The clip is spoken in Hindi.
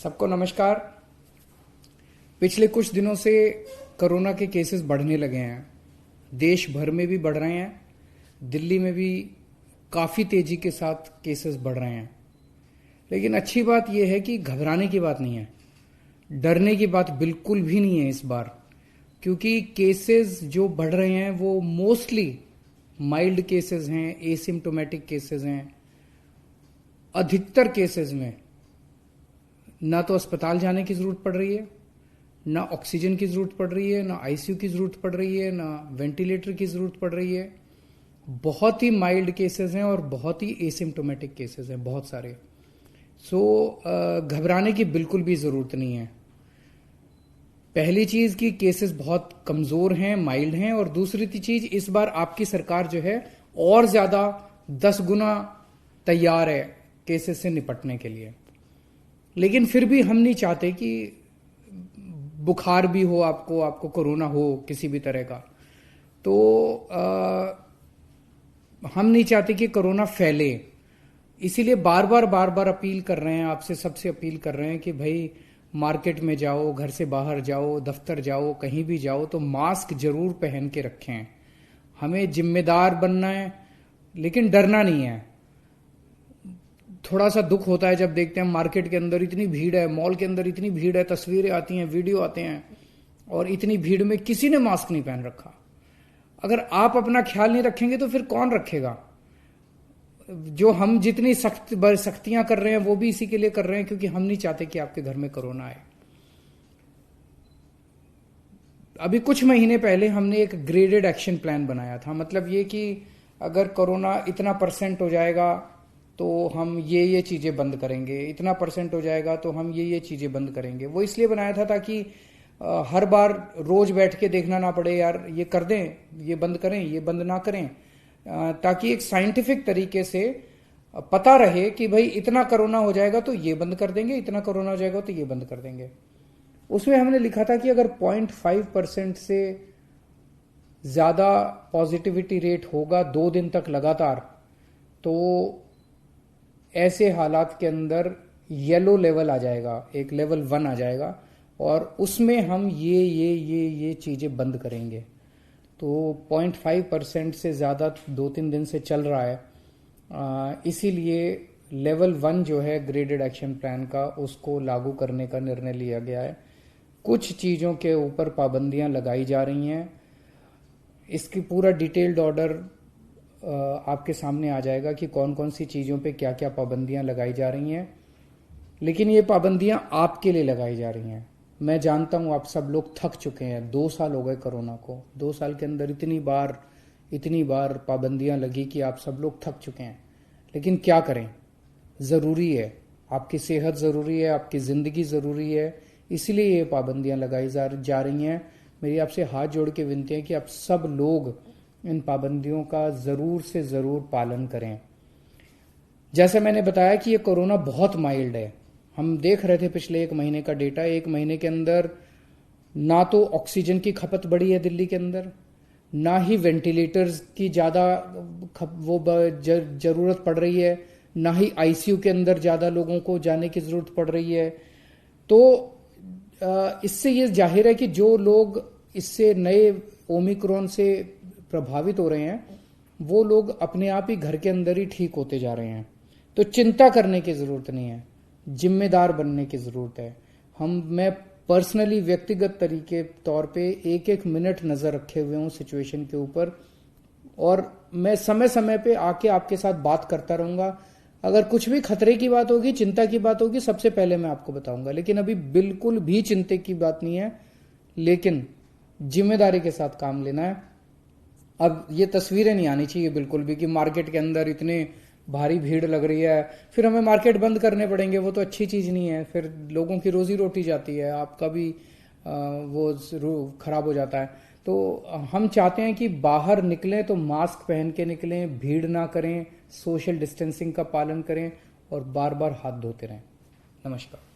सबको नमस्कार। पिछले कुछ दिनों से कोरोना के केसेस बढ़ने लगे हैं। देश भर में भी बढ़ रहे हैं, दिल्ली में भी काफ़ी तेजी के साथ केसेस बढ़ रहे हैं। लेकिन अच्छी बात यह है कि घबराने की बात नहीं है, डरने की बात बिल्कुल भी नहीं है इस बार, क्योंकि केसेस जो बढ़ रहे हैं वो मोस्टली माइल्ड केसेस हैं, एसिम्टोमेटिक केसेस हैं। अधिकतर केसेस में ना तो अस्पताल जाने की जरूरत पड़ रही है, ना ऑक्सीजन की जरूरत पड़ रही है, ना आईसीयू की जरूरत पड़ रही है, ना वेंटिलेटर की जरूरत पड़ रही है। बहुत ही माइल्ड केसेस हैं और बहुत ही एसिम्टोमेटिक केसेस हैं, बहुत सारे। घबराने की बिल्कुल भी जरूरत नहीं है। पहली चीज कि केसेस बहुत कमजोर हैं, माइल्ड हैं, और दूसरी चीज इस बार आपकी सरकार जो है और ज्यादा 10 गुना तैयार है केसेस से निपटने के लिए। लेकिन फिर भी हम नहीं चाहते कि बुखार भी हो, आपको कोरोना हो किसी भी तरह का, तो हम नहीं चाहते कि कोरोना फैले। इसीलिए बार बार अपील कर रहे हैं, आपसे सबसे अपील कर रहे हैं कि भाई मार्केट में जाओ, घर से बाहर जाओ, दफ्तर जाओ, कहीं भी जाओ तो मास्क जरूर पहन के रखें। हमें जिम्मेदार बनना है, लेकिन डरना नहीं है। थोड़ा सा दुख होता है जब देखते हैं मार्केट के अंदर इतनी भीड़ है, मॉल के अंदर इतनी भीड़ है, तस्वीरें आती हैं, वीडियो आते हैं, और इतनी भीड़ में किसी ने मास्क नहीं पहन रखा। अगर आप अपना ख्याल नहीं रखेंगे तो फिर कौन रखेगा? जो हम जितनी सख्तियां कर रहे हैं वो भी इसी के लिए कर रहे हैं, क्योंकि हम नहीं चाहते कि आपके घर में कोरोना आए। अभी कुछ महीने पहले हमने एक ग्रेडेड एक्शन प्लान बनाया था। मतलब ये कि अगर कोरोना इतना % हो जाएगा तो हम ये चीजें बंद करेंगे, इतना % हो जाएगा तो हम ये चीजें बंद करेंगे। वो इसलिए बनाया था ताकि हर बार रोज बैठ के देखना ना पड़े, यार ये कर दें, ये बंद करें, ये बंद ना करें, ताकि एक साइंटिफिक तरीके से पता रहे कि भाई इतना कोरोना हो जाएगा तो ये बंद कर देंगे, इतना कोरोना हो जाएगा तो ये बंद कर देंगे। उसमें हमने लिखा था कि अगर 0.5% से ज्यादा पॉजिटिविटी रेट होगा 2 दिन तक लगातार, तो ऐसे हालात के अंदर येलो लेवल आ जाएगा, एक लेवल 1 आ जाएगा, और उसमें हम ये चीजें बंद करेंगे। तो 0.5% से ज्यादा 2-3 दिन से चल रहा है, इसीलिए लेवल 1 जो है ग्रेडेड एक्शन प्लान का, उसको लागू करने का निर्णय लिया गया है। कुछ चीजों के ऊपर पाबंदियां लगाई जा रही हैं। इसकी पूरा डिटेल्ड ऑर्डर आपके सामने आ जाएगा कि कौन कौन सी चीजों पे क्या क्या पाबंदियां लगाई जा रही हैं। लेकिन ये पाबंदियां आपके लिए लगाई जा रही हैं। मैं जानता हूं आप सब लोग थक चुके हैं। 2 साल हो गए कोरोना को, 2 साल के अंदर इतनी बार पाबंदियां लगी कि आप सब लोग थक चुके हैं। लेकिन क्या करें, जरूरी है, आपकी सेहत जरूरी है, आपकी जिंदगी जरूरी है, इसीलिए ये पाबंदियां लगाई जा रही हैं। मेरी आपसे हाथ जोड़ के विनती है कि आप सब लोग इन पाबंदियों का जरूर से जरूर पालन करें। जैसे मैंने बताया कि ये कोरोना बहुत माइल्ड है। हम देख रहे थे पिछले 1 महीने का डेटा, 1 महीने के अंदर ना तो ऑक्सीजन की खपत बढ़ी है दिल्ली के अंदर, ना ही वेंटिलेटर्स की ज्यादा जरूरत पड़ रही है, ना ही आईसीयू के अंदर ज्यादा लोगों को जाने की जरूरत पड़ रही है। तो इससे ये जाहिर है कि जो लोग इससे नए ओमिक्रॉन से प्रभावित हो रहे हैं वो लोग अपने आप ही घर के अंदर ही ठीक होते जा रहे हैं। तो चिंता करने की जरूरत नहीं है, जिम्मेदार बनने की जरूरत है। मैं पर्सनली व्यक्तिगत तरीके तौर पे 1-1 मिनट नजर रखे हुए हूं सिचुएशन के ऊपर, और मैं समय समय पे आके आपके साथ बात करता रहूंगा। अगर कुछ भी खतरे की बात होगी, चिंता की बात होगी, सबसे पहले मैं आपको बताऊंगा। लेकिन अभी बिल्कुल भी चिंता की बात नहीं है, लेकिन जिम्मेदारी के साथ काम लेना है। अब ये तस्वीरें नहीं आनी चाहिए बिल्कुल भी कि मार्केट के अंदर इतने भारी भीड़ लग रही है, फिर हमें मार्केट बंद करने पड़ेंगे। वो तो अच्छी चीज नहीं है, फिर लोगों की रोजी रोटी जाती है, आपका भी वो खराब हो जाता है। तो हम चाहते हैं कि बाहर निकलें तो मास्क पहन के निकलें, भीड़ ना करें, सोशल डिस्टेंसिंग का पालन करें, और बार बार हाथ धोते रहें। नमस्कार।